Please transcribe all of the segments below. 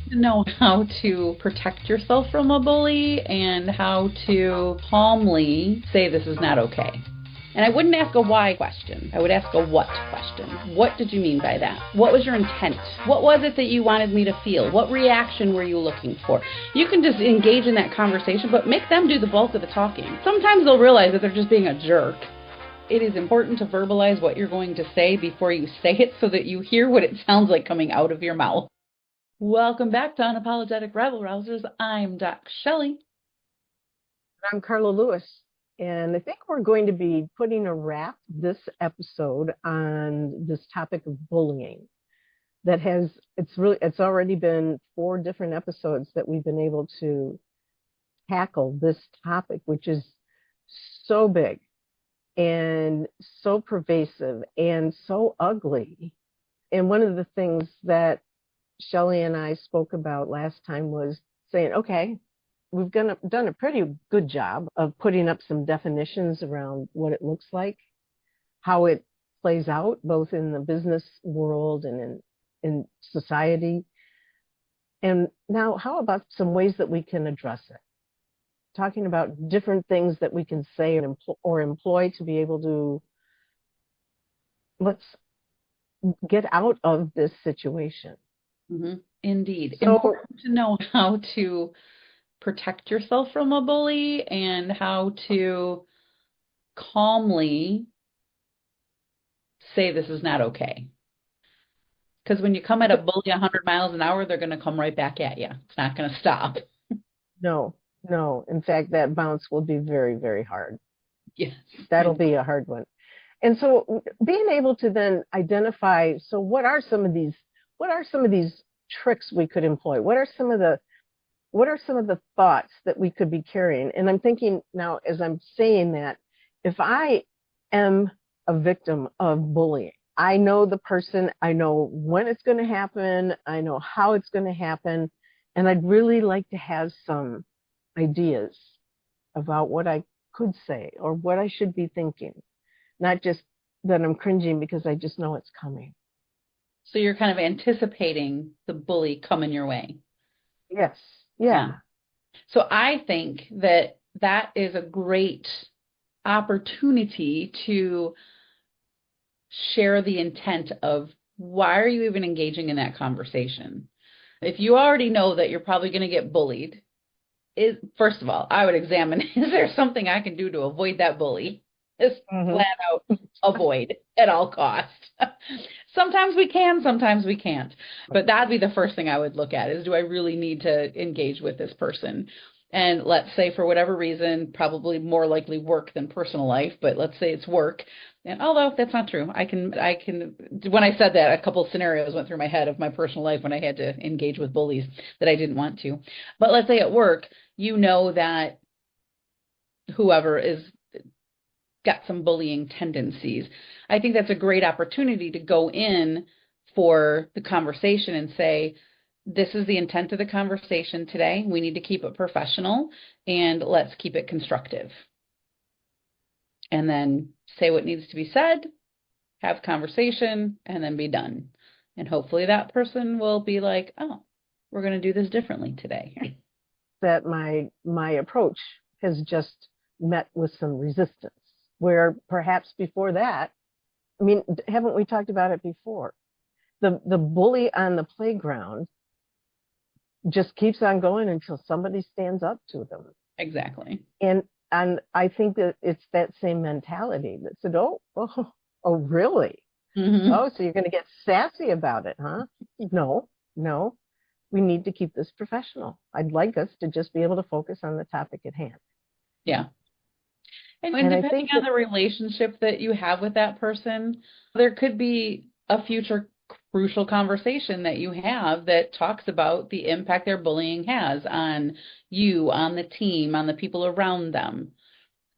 to know how to protect yourself from a bully and how to calmly say this is not okay. And I wouldn't ask a why question. I would ask a what question. What did you mean by that? What was your intent? What was it that you wanted me to feel? What reaction were you looking for? You can just engage in that conversation, but make them do the bulk of the talking. Sometimes they'll realize that they're just being a jerk. It is important to verbalize what you're going to say before you say it so that you hear what it sounds like coming out of your mouth. Welcome back to Unapologetic Rabble-Rousers. I'm Doc Shellie. I'm Carla Lewis, and I think we're going to be putting a wrap this episode on this topic of bullying. It's already been 4 different episodes that we've been able to tackle this topic, which is so big and so pervasive and so ugly. And one of the things that Shellie and I spoke about last time was saying, okay, we've done a pretty good job of putting up some definitions around what it looks like, how it plays out both in the business world and in society. And now how about some ways that we can address it? Talking about different things that we can say or employ to be able to, let's get out of this situation. Mm-hmm. Indeed. So, important to know how to protect yourself from a bully and how to calmly say this is not okay. Because when you come at a bully 100 miles an hour, they're going to come right back at you. It's not going to stop. no. In fact, that bounce will be very, very hard. Yes. That'll be a hard one. And so being able to then identify, so what are some of these tricks we could employ? What are some of the thoughts that we could be carrying? And I'm thinking now, as I'm saying that, if I am a victim of bullying, I know the person, I know when it's going to happen, I know how it's going to happen, and I'd really like to have some ideas about what I could say or what I should be thinking, not just that I'm cringing because I just know it's coming. So you're kind of anticipating the bully coming your way. Yes. Yeah. So I think that is a great opportunity to share the intent of why are you even engaging in that conversation? If you already know that you're probably going to get bullied, first of all, I would examine, is there something I can do to avoid that bully? Just flat out avoid at all costs. Sometimes we can, sometimes we can't. But that'd be the first thing I would look at is, do I really need to engage with this person? And let's say for whatever reason, probably more likely work than personal life, but let's say it's work. And although that's not true, I can, when I said that, a couple of scenarios went through my head of my personal life when I had to engage with bullies that I didn't want to. But let's say at work, you know that whoever is got some bullying tendencies. I think that's a great opportunity to go in for the conversation and say, this is the intent of the conversation today. We need to keep it professional and let's keep it constructive. And then say what needs to be said, have conversation, and then be done. And hopefully that person will be like, oh, we're going to do this differently today. That my approach has just met with some resistance, where perhaps before that, I mean, haven't we talked about it before? The bully on the playground just keeps on going until somebody stands up to them. Exactly. And I think that it's that same mentality that said, oh, really? Mm-hmm. Oh, so you're going to get sassy about it, huh? No. We need to keep this professional. I'd like us to just be able to focus on the topic at hand. Yeah. And depending on the relationship that you have with that person, there could be a future crucial conversation that you have that talks about the impact their bullying has on you, on the team, on the people around them.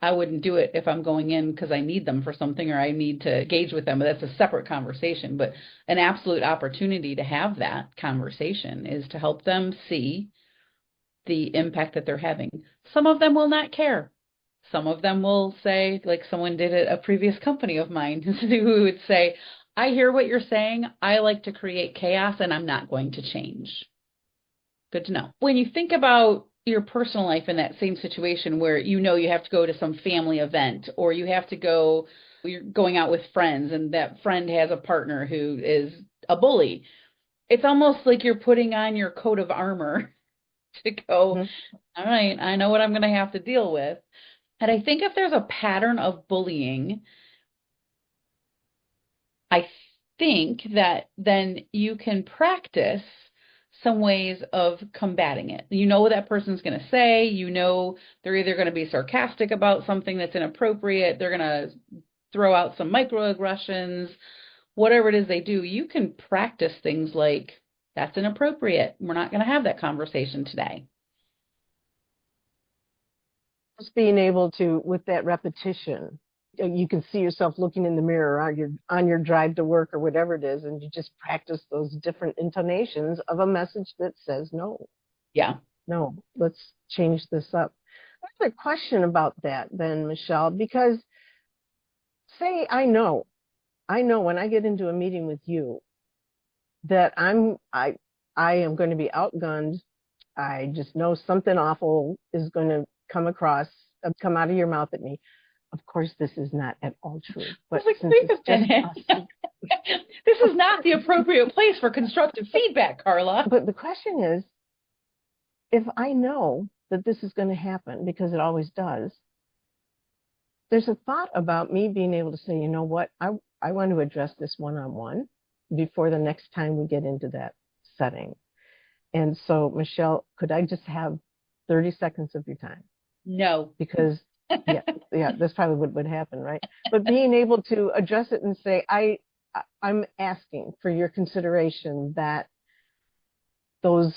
I wouldn't do it if I'm going in because I need them for something or I need to engage with them. But that's a separate conversation. But an absolute opportunity to have that conversation is to help them see the impact that they're having. Some of them will not care. Some of them will say, like someone did at a previous company of mine, who would say, I hear what you're saying. I like to create chaos and I'm not going to change. Good to know. When you think about your personal life in that same situation where you have to go to some family event or you're going out with friends and that friend has a partner who is a bully, it's almost like you're putting on your coat of armor to go, Mhm. all right, I know what I'm going to have to deal with. And I think if there's a pattern of bullying, I think that then you can practice some ways of combating it. You know what that person's going to say. You know they're either going to be sarcastic about something that's inappropriate. They're going to throw out some microaggressions, whatever it is they do. You can practice things like, that's inappropriate. We're not going to have that conversation today. Just being able to, with that repetition, you can see yourself looking in the mirror on your drive to work or whatever it is, and you just practice those different intonations of a message that says no, Yeah. no, let's change this up. I have a question about that then, Michelle, because say I know when I get into a meeting with you that I am going to be outgunned. I just know something awful is going to come out of your mouth at me. Of course, this is not at all true, but Like, since wait it's a just minute. us. This is not the appropriate place for constructive feedback, Carla. But the question is, if I know that this is going to happen, because it always does, there's a thought about me being able to say, you know what, I want to address this one-on-one before the next time we get into that setting. And so, Michelle, could I just have 30 seconds of your time? No. Because, yeah, that's probably what would happen, right? But being able to address it and say, I'm asking for your consideration that those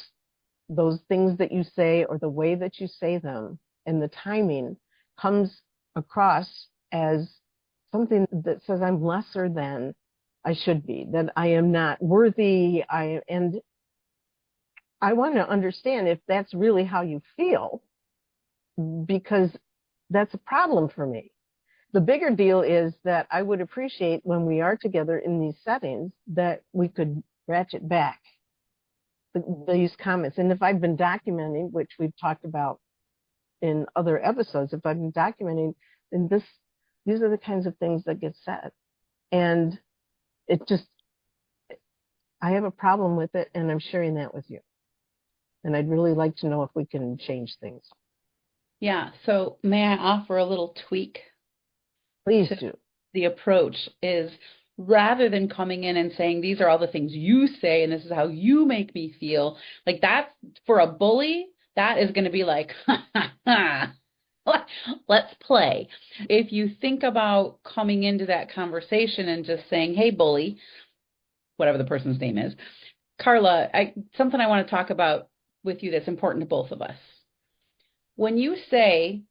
things that you say or the way that you say them and the timing comes across as something that says I'm lesser than I should be, that I am not worthy. And I want to understand if that's really how you feel, because that's a problem for me. The bigger deal is that I would appreciate when we are together in these settings that we could ratchet back these comments. And if I've been documenting, which we've talked about in other episodes, if I've been documenting, then these are the kinds of things that get said. And I have a problem with it, and I'm sharing that with you. And I'd really like to know if we can change things. Yeah. So may I offer a little tweak? Please do. The approach is, rather than coming in and saying, these are all the things you say and this is how you make me feel, like that for a bully, that is going to be like, let's play. If you think about coming into that conversation and just saying, hey, bully, whatever the person's name is, Carla, something I want to talk about with you that's important to both of us. When you say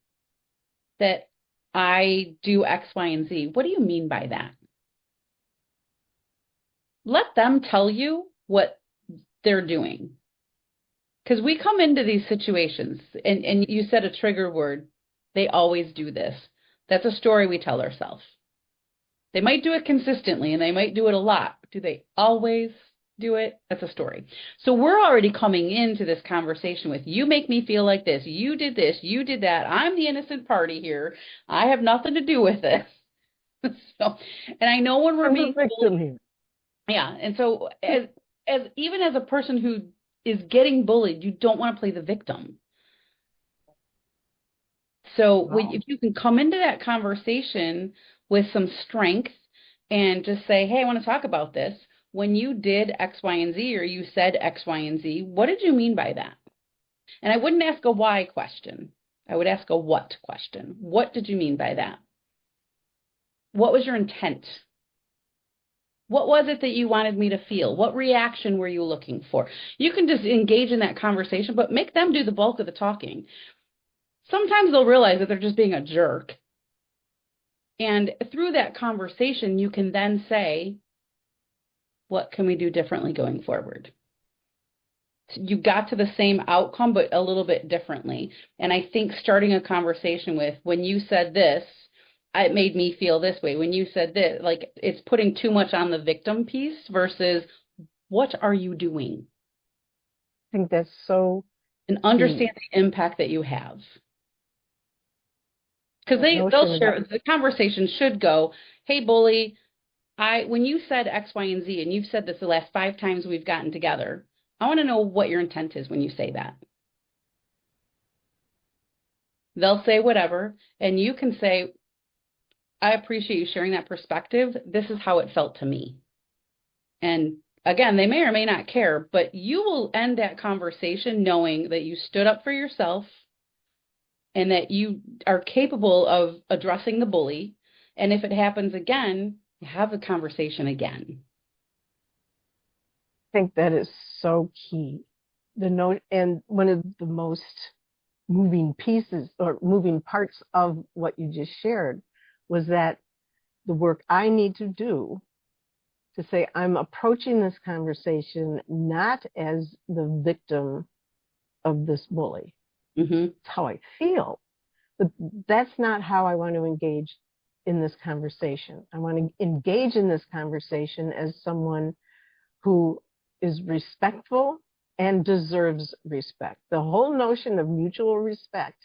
that I do X, Y, and Z, what do you mean by that? Let them tell you what they're doing. Because we come into these situations, and you said a trigger word, they always do this. That's a story we tell ourselves. They might do it consistently, and they might do it a lot. Do they always do it? That's a story. So we're already coming into this conversation with, you make me feel like this, you did that, I'm the innocent party here, I have nothing to do with this. So, and I know when we're I'm being the victim here. Yeah, and so as even as a person who is getting bullied, you don't want to play the victim. So if you can come into that conversation with some strength and just say, hey, I want to talk about this. When you did X, Y, and Z, or you said X, Y, and Z, what did you mean by that? And I wouldn't ask a why question. I would ask a what question. What did you mean by that? What was your intent? What was it that you wanted me to feel? What reaction were you looking for? You can just engage in that conversation, but make them do the bulk of the talking. Sometimes they'll realize that they're just being a jerk. And through that conversation, you can then say, what can we do differently going forward? You got to the same outcome, but a little bit differently. And I think starting a conversation with, when you said this, it made me feel this way. When you said this, like, it's putting too much on the victim piece versus what are you doing? think that's so And key. understand the impact that you have. Because That they'll notion about, share, the conversation should go, hey, bully, when you said X, Y, and Z, and you've said this the last 5 times we've gotten together, I want to know what your intent is when you say that. They'll say whatever, and you can say, I appreciate you sharing that perspective. This is how it felt to me. And again, they may or may not care, but you will end that conversation knowing that you stood up for yourself and that you are capable of addressing the bully. And if it happens again, you have the conversation again. I think that is so key. The note, and one of the most moving pieces or moving parts of what you just shared was that the work I need to do to say I'm approaching this conversation not as the victim of this bully. Mm-hmm. It's how I feel. But that's not how I want to engage in this conversation. I want to engage in this conversation as someone who is respectful and deserves respect. The whole notion of mutual respect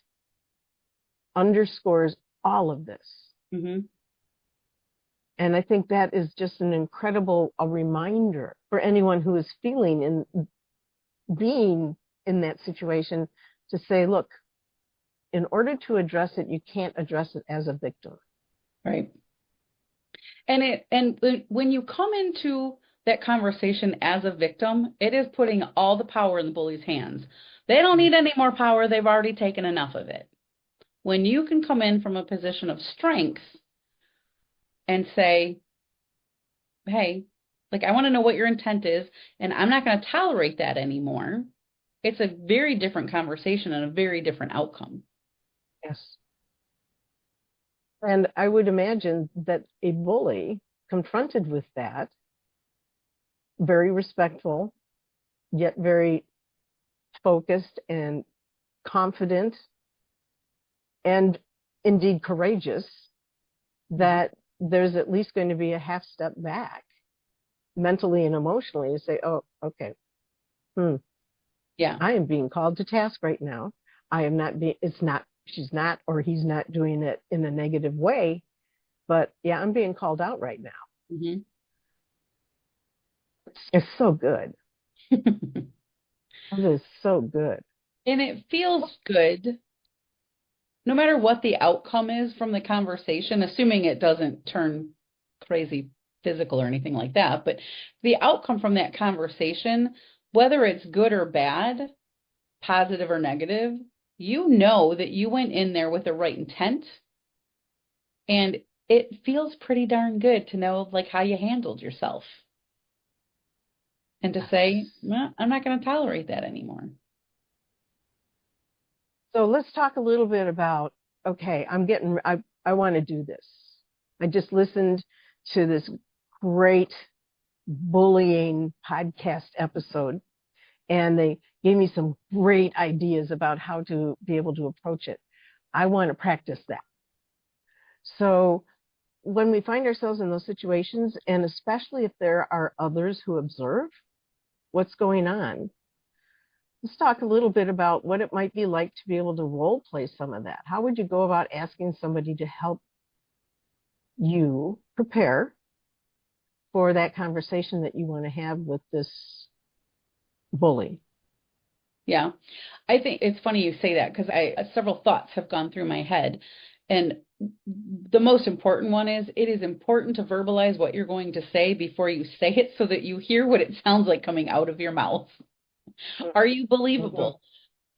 underscores all of this. Mm-hmm. And I think that is just an incredible reminder for anyone who is feeling and being in that situation to say, look, in order to address it, you can't address it as a victim. Right. And when you come into that conversation as a victim, it is putting all the power in the bully's hands. They don't need any more power. They've already taken enough of it. When you can come in from a position of strength and say, hey, like, I want to know what your intent is, and I'm not going to tolerate that anymore. It's a very different conversation and a very different outcome. Yes. And I would imagine that a bully confronted with that, very respectful, yet very focused and confident, and indeed courageous, that there's at least going to be a half step back mentally and emotionally to say, oh, okay, Yeah. I am being called to task right now. I am not being, it's not, she's not, or he's not doing it in a negative way, but yeah, I'm being called out right now. Mm-hmm. It's so good. It is so good. And it feels good no matter what the outcome is from the conversation, assuming it doesn't turn crazy physical or anything like that, but the outcome from that conversation, whether it's good or bad, positive or negative, you know that you went in there with the right intent, and it feels pretty darn good to know like how you handled yourself and to say, well, I'm not going to tolerate that anymore. So let's talk a little bit about, okay, I want to do this. I just listened to this great bullying podcast episode, and they gave me some great ideas about how to be able to approach it. I want to practice that. So when we find ourselves in those situations, and especially if there are others who observe what's going on, let's talk a little bit about what it might be like to be able to role play some of that. How would you go about asking somebody to help you prepare for that conversation that you want to have with this bully? Yeah, I think it's funny you say that because several thoughts have gone through my head. And the most important one is it is important to verbalize what you're going to say before you say it so that you hear what it sounds like coming out of your mouth. Are you believable?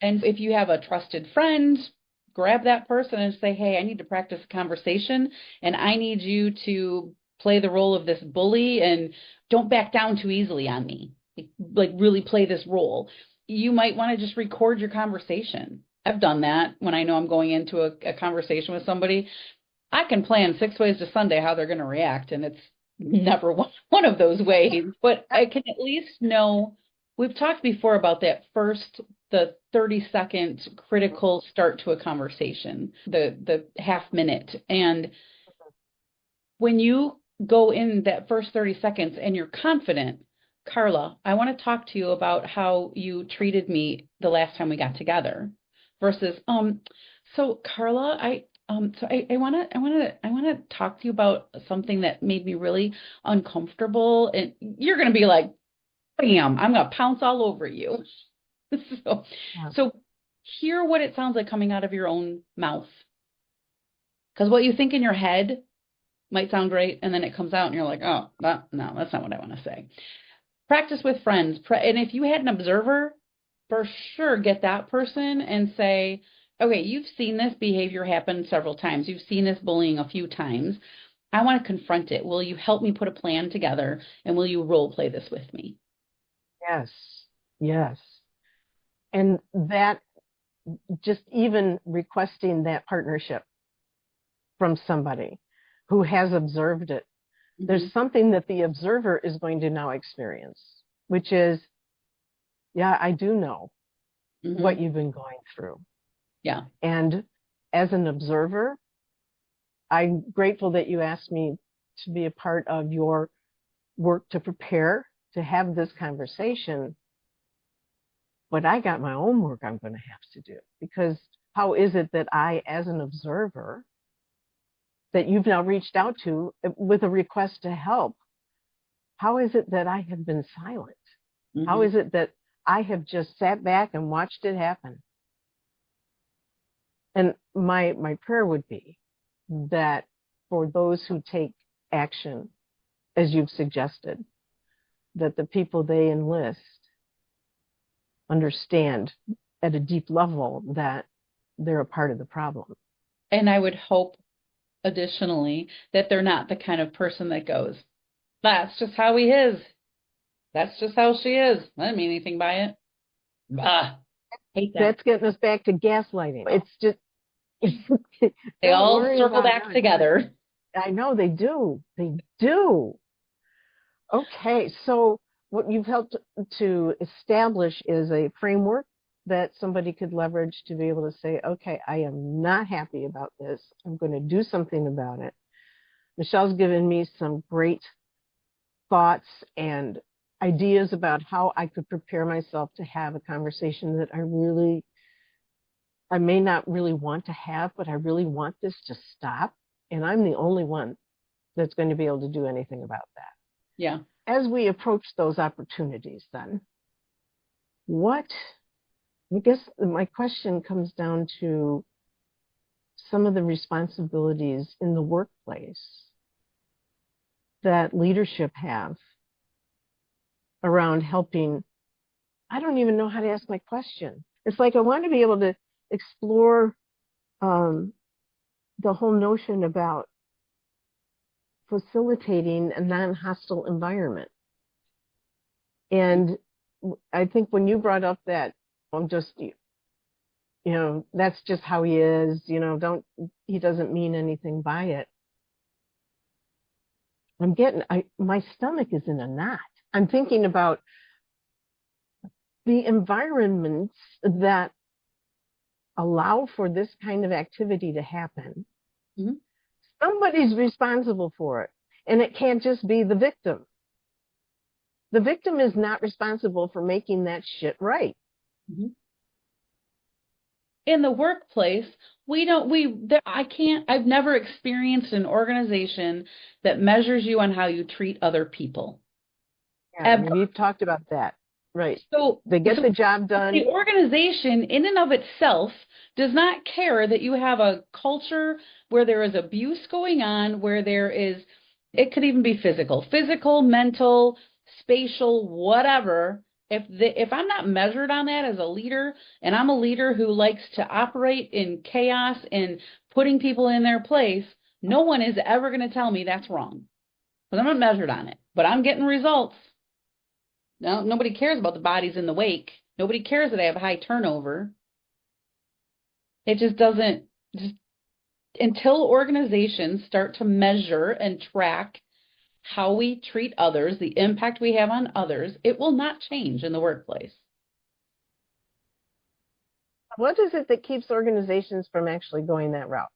And if you have a trusted friend, grab that person and say, hey, I need to practice a conversation and I need you to play the role of this bully and don't back down too easily on me. Like really play this role. You might want to just record your conversation. I've done that when I know I'm going into a conversation with somebody. I can plan 6 ways to Sunday how they're going to react, and it's never one of those ways. But I can at least know. We've talked before about the 30-second critical start to a conversation, the half minute. And when you go in that first 30 seconds and you're confident, Carla, I want to talk to you about how you treated me the last time we got together versus, so Carla, I want to talk to you about something that made me really uncomfortable. And you're going to be like, bam, I'm going to pounce all over you. So, Yeah. so hear what it sounds like coming out of your own mouth. Because what you think in your head might sound great, and then it comes out and you're like, oh, no, that's not what I want to say. Practice with friends. And if you had an observer, for sure get that person and say, okay, you've seen this behavior happen several times. You've seen this bullying a few times. I want to confront it. Will you help me put a plan together and will you role play this with me? Yes. Yes. And that, just even requesting that partnership from somebody who has observed it, there's something that the observer is going to now experience, which is, yeah, I do know what you've been going through. Yeah. And as an observer, I'm grateful that you asked me to be a part of your work to prepare to have this conversation. But I got my own work I'm going to have to do, because how is it that I, as an observer, that you've now reached out to with a request to help, how is it that I have been silent? How is it that I have just sat back and watched it happen? And my prayer would be that for those who take action, as you've suggested, that the people they enlist understand at a deep level that they're a part of the problem. And I would hope additionally that they're not the kind of person that goes, that's just how he is. That's just how she is. I didn't mean anything by it. Bah, hate that. That's getting us back to gaslighting. It's just They all circle back together. I know they do. They do. Okay, so what you've helped to establish is a framework that somebody could leverage to be able to say, okay, I am not happy about this. I'm going to do something about it. Michelle's given me some great thoughts and ideas about how I could prepare myself to have a conversation that I may not really want to have, but I really want this to stop. And I'm the only one that's going to be able to do anything about that. Yeah. As we approach those opportunities, then, I guess my question comes down to some of the responsibilities in the workplace that leadership have around helping. I don't even know how to ask my question. It's like I want to be able to explore the whole notion about facilitating a non-hostile environment. And I think when you brought up that, I'm just, that's just how he is, he doesn't mean anything by it. My stomach is in a knot. I'm thinking about the environments that allow for this kind of activity to happen. Somebody's responsible for it. And it can't just be the victim. The victim is not responsible for making that shit right. In the workplace, I've never experienced an organization that measures you on how you treat other people. Yeah, we've talked about that. Right. So they get the job done. The organization in and of itself does not care that you have a culture where there is abuse going on, where it could even be physical, mental, spatial, whatever. If I'm not measured on that as a leader, and I'm a leader who likes to operate in chaos and putting people in their place, no one is ever going to tell me that's wrong. Because I'm not measured on it. But I'm getting results. No, nobody cares about the bodies in the wake. Nobody cares that I have high turnover. It just doesn't, until organizations start to measure and track how we treat others, the impact we have on others, it will not change in the workplace. What is it that keeps organizations from actually going that route?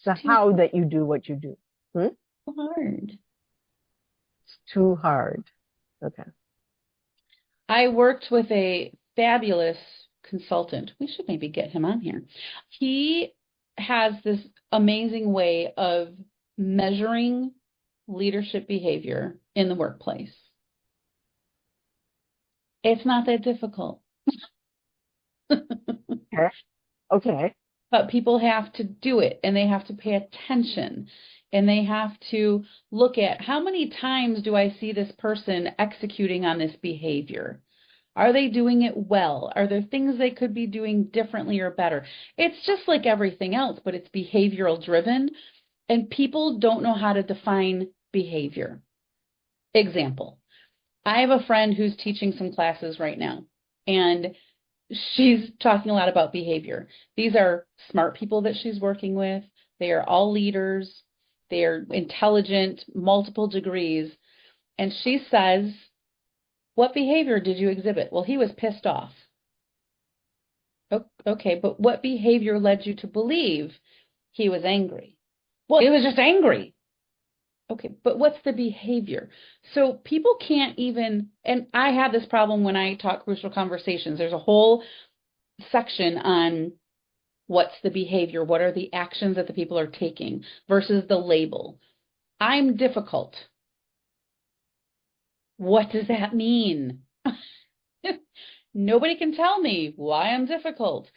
So how that you do what you do? Hard. It's Too hard. Okay. I worked with a fabulous consultant. We should maybe get him on here. He has this amazing way of measuring leadership behavior in the workplace. It's not that difficult. Okay. Okay. But people have to do it and they have to pay attention and they have to look at how many times do I see this person executing on this behavior? Are they doing it well? Are there things they could be doing differently or better? It's just like everything else, but it's behavioral driven and people don't know how to define behavior. Example, I have a friend who's teaching some classes right now and she's talking a lot about behavior. These are smart people that she's working with. They are all leaders. They are intelligent, multiple degrees. And she says, what behavior did you exhibit? Well, he was pissed off. Okay, but what behavior led you to believe he was angry? Well, he was just angry. Okay, but what's the behavior? So people can't even, and I have this problem when I talk crucial conversations. There's a whole section on what's the behavior, what are the actions that the people are taking versus the label. I'm difficult. What does that mean? Nobody can tell me why I'm difficult.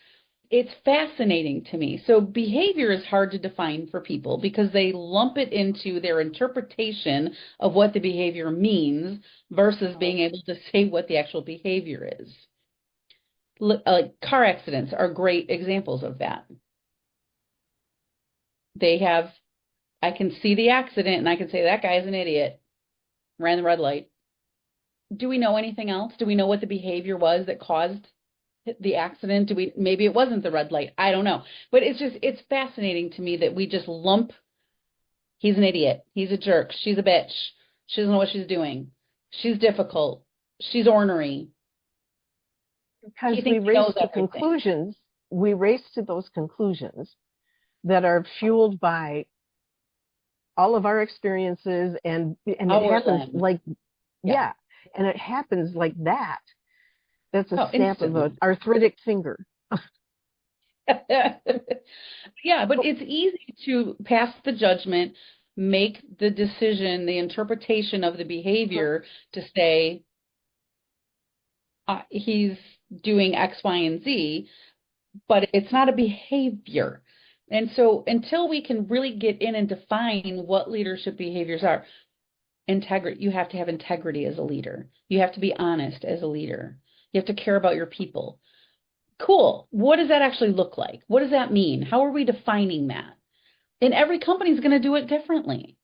It's fascinating to me. So behavior is hard to define for people because they lump it into their interpretation of what the behavior means versus being able to say what the actual behavior is. Like car accidents are great examples of that. I can see the accident and I can say that guy's an idiot, ran the red light. Do we know anything else? Do we know what the behavior was that caused the accident? Maybe it wasn't the red light. I don't know. But it's fascinating to me that we just lump, he's an idiot, he's a jerk, she's a bitch, she doesn't know what she's doing, she's difficult, she's ornery. Because we race to those conclusions that are fueled by all of our experiences and it happens like, yeah, and it happens like that. That's a snap of an arthritic finger. Yeah, but it's easy to pass the judgment, make the decision, the interpretation of the behavior to say he's doing X, Y, and Z, but it's not a behavior. And so until we can really get in and define what leadership behaviors are, integrity, you have to have integrity as a leader. You have to be honest as a leader. You have to care about your people. Cool. What does that actually look like? What does that mean? How are we defining that? And every company is going to do it differently.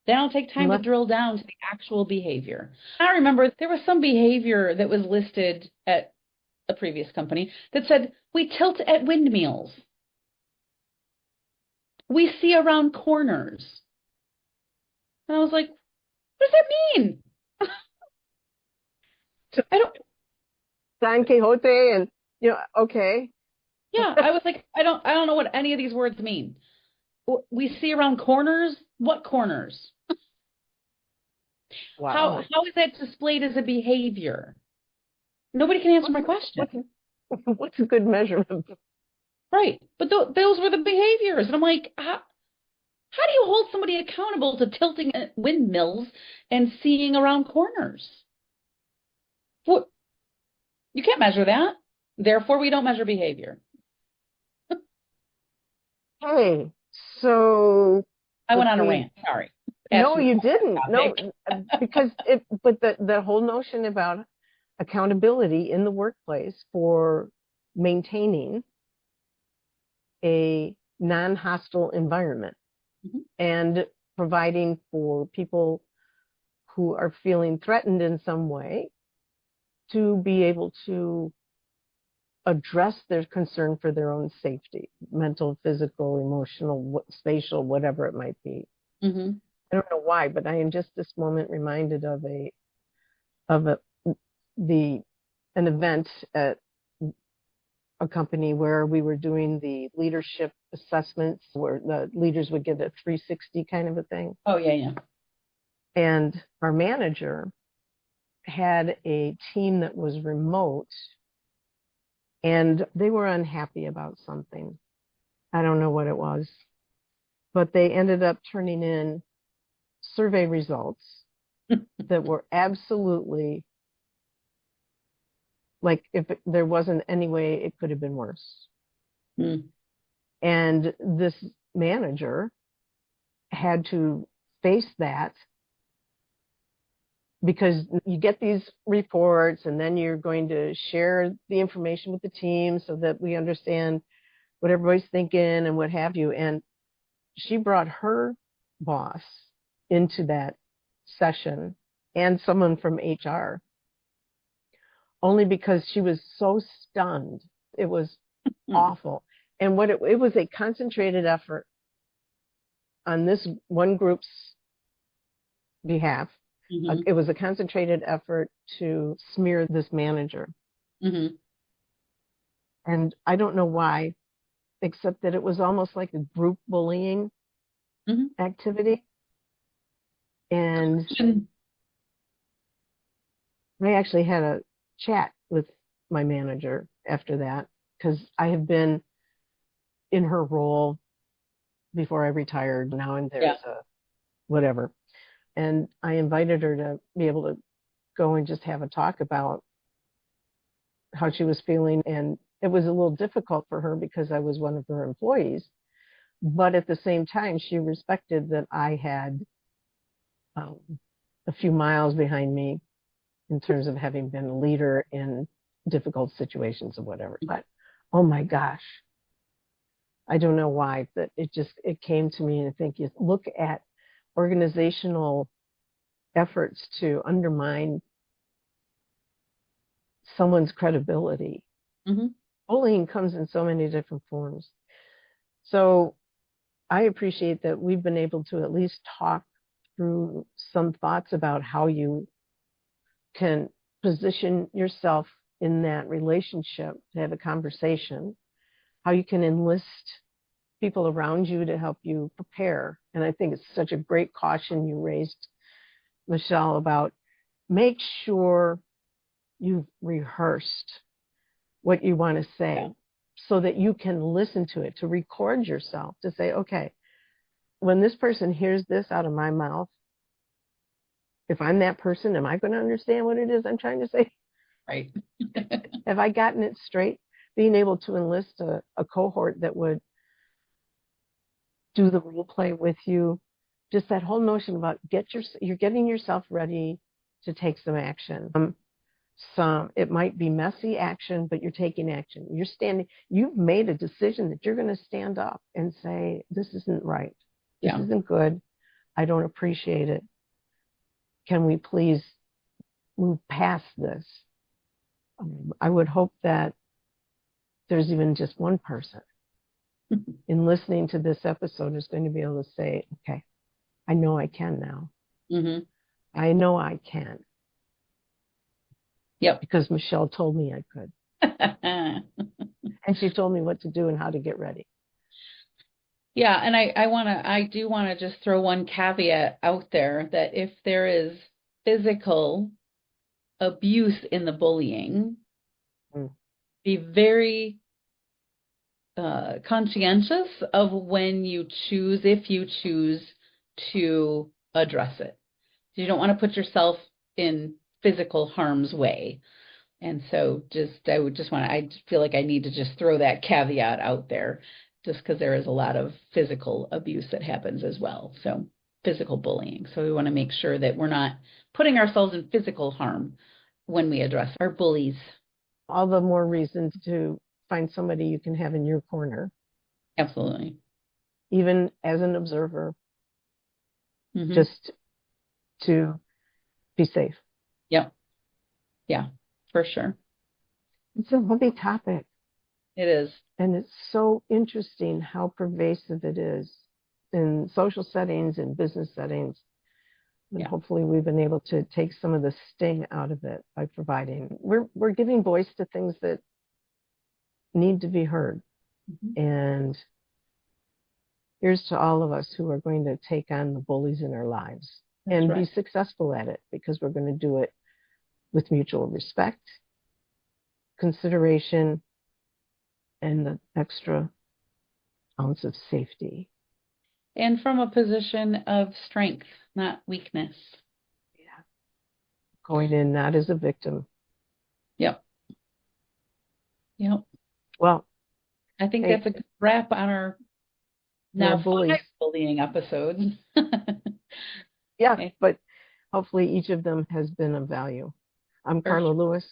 They don't take time to drill down to the actual behavior. I remember there was some behavior that was listed at a previous company that said, we tilt at windmills. We see around corners. And I was like, what does that mean? I don't. Don Quixote and, okay. Yeah, I was like, I don't know what any of these words mean. We see around corners? What corners? Wow. How is that displayed as a behavior? Nobody can answer my question. What's a good measurement? Right. But those were the behaviors. And I'm like, how do you hold somebody accountable to tilting at windmills and seeing around corners? What? You can't measure that. Therefore, we don't measure behavior. Hey, so I went on a rant. Sorry. No, you didn't. No, because but the whole notion about accountability in the workplace for maintaining a non-hostile environment and providing for people who are feeling threatened in some way to be able to address their concern for their own safety, mental, physical, emotional, spatial, whatever it might be. Mm-hmm. I don't know why, but I am just this moment reminded of an event at a company where we were doing the leadership assessments where the leaders would get a 360 kind of a thing. Oh, yeah, yeah. And our manager had a team that was remote, and they were unhappy about something. I don't know what it was, but they ended up turning in survey results that were absolutely like, there wasn't any way it could have been worse. Mm. And this manager had to face that, because you get these reports and then you're going to share the information with the team so that we understand what everybody's thinking and what have you. And she brought her boss into that session and someone from HR, only because she was so stunned. It was awful. And it was a concentrated effort on this one group's behalf. Mm-hmm. It was a concentrated effort to smear this manager. Mm-hmm. And I don't know why, except that it was almost like a group bullying activity. And I actually had a chat with my manager after that, because I have been in her role before I retired now, and there's a whatever. And I invited her to be able to go and just have a talk about how she was feeling. And it was a little difficult for her because I was one of her employees. But at the same time, she respected that I had a few miles behind me in terms of having been a leader in difficult situations or whatever. But, oh my gosh, I don't know why, but it came to me, and I think you look at organizational efforts to undermine someone's credibility. Mm-hmm. Bullying comes in so many different forms. So I appreciate that we've been able to at least talk through some thoughts about how you can position yourself in that relationship, to have a conversation, how you can enlist people around you to help you prepare. And I think it's such a great caution you raised, Michelle, about make sure you've rehearsed what you want to say so that you can listen to it, to record yourself, to say, okay, when this person hears this out of my mouth, if I'm that person, am I going to understand what it is I'm trying to say? Right. Have I gotten it straight? Being able to enlist a cohort that would do the role play with you, just that whole notion about you're getting yourself ready to take some action. It might be messy action, but you're taking action. You've made a decision that you're going to stand up and say, this isn't right. This isn't good. I don't appreciate it. Can we please move past this? I would hope that there's even just one person in listening to this episode is going to be able to say, okay, I know I can now. Mm-hmm. I know I can. Yep. Because Michelle told me I could. And she told me what to do and how to get ready. Yeah, and I do want to just throw one caveat out there, that if there is physical abuse in the bullying, be very conscientious of if you choose to address it. You don't want to put yourself in physical harm's way. And so I feel like I need to just throw that caveat out there, just because there is a lot of physical abuse that happens as well. So physical bullying. So we want to make sure that we're not putting ourselves in physical harm when we address our bullies. All the more reasons to find somebody you can have in your corner. Absolutely. Even as an observer, just to be safe. Yep. Yeah, for sure. It's a heavy topic. It is. And it's so interesting how pervasive it is in social settings and business settings. And hopefully we've been able to take some of the sting out of it by providing. We're giving voice to things that need to be heard. And here's to all of us who are going to take on the bullies in our lives and right. be successful at it, because we're going to do it with mutual respect, consideration, and the extra ounce of safety. And from a position of strength, not weakness. Yeah. Going in not as a victim. Yep. Yep. Well, I think hey, that's a good wrap on our now bullies. 5 bullying episodes. Yeah, Okay. but hopefully each of them has been of value. I'm Carla Lewis.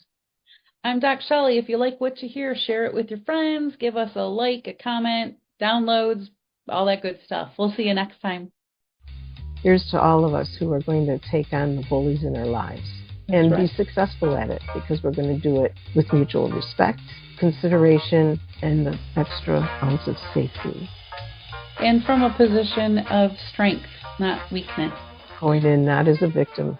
I'm Doc Shellie. If you like what you hear, share it with your friends. Give us a like, a comment, downloads, all that good stuff. We'll see you next time. Here's to all of us who are going to take on the bullies in our lives and be successful at it, because we're going to do it with mutual respect, consideration, and the extra ounce of safety. And from a position of strength, not weakness. Going in not as a victim.